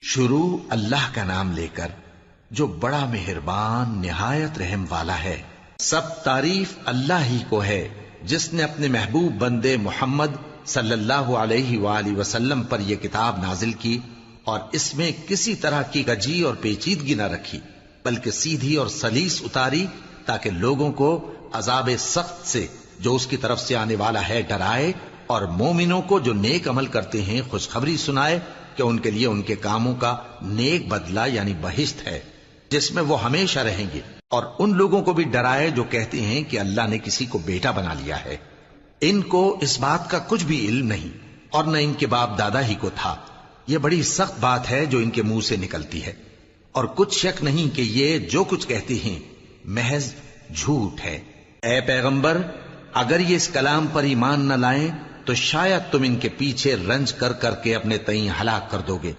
शुरू अल्लाह का नाम लेकर जो बड़ा मेहरबान निहायत रहम वाला है। सब तारीफ अल्लाह ही को है जिसने अपने महबूब बंदे मोहम्मद सल्लल्लाहु अलैहि वसल्लम पर यह किताब नाजिल की और इसमें किसी तरह की गजी और पेचीदगी न रखी, बल्कि सीधी और सलीस उतारी, ताकि लोगों को अजाब सख्त से जो उसकी तरफ से आने वाला है डराए और मोमिनों को जो नेक अमल करते हैं खुशखबरी सुनाए कि उनके लिए उनके कामों का नेक बदला यानी बहिश्त है जिसमें वो हमेशा रहेंगे, और उन लोगों को भी डराए जो कहते हैं कि अल्लाह ने किसी को बेटा बना लिया है। इनको इस बात का कुछ भी इल्म नहीं और न इनके बाप दादा ही को था। यह बड़ी सख्त बात है जो इनके मुंह से निकलती है, और कुछ शक नहीं कि ये जो कुछ कहते हैं महज झूठ है। ए पैगंबर, अगर ये इस कलाम पर ईमान न लाएं तो शायद तुम इनके पीछे रंज कर करके अपने तईं हलाक कर दोगे।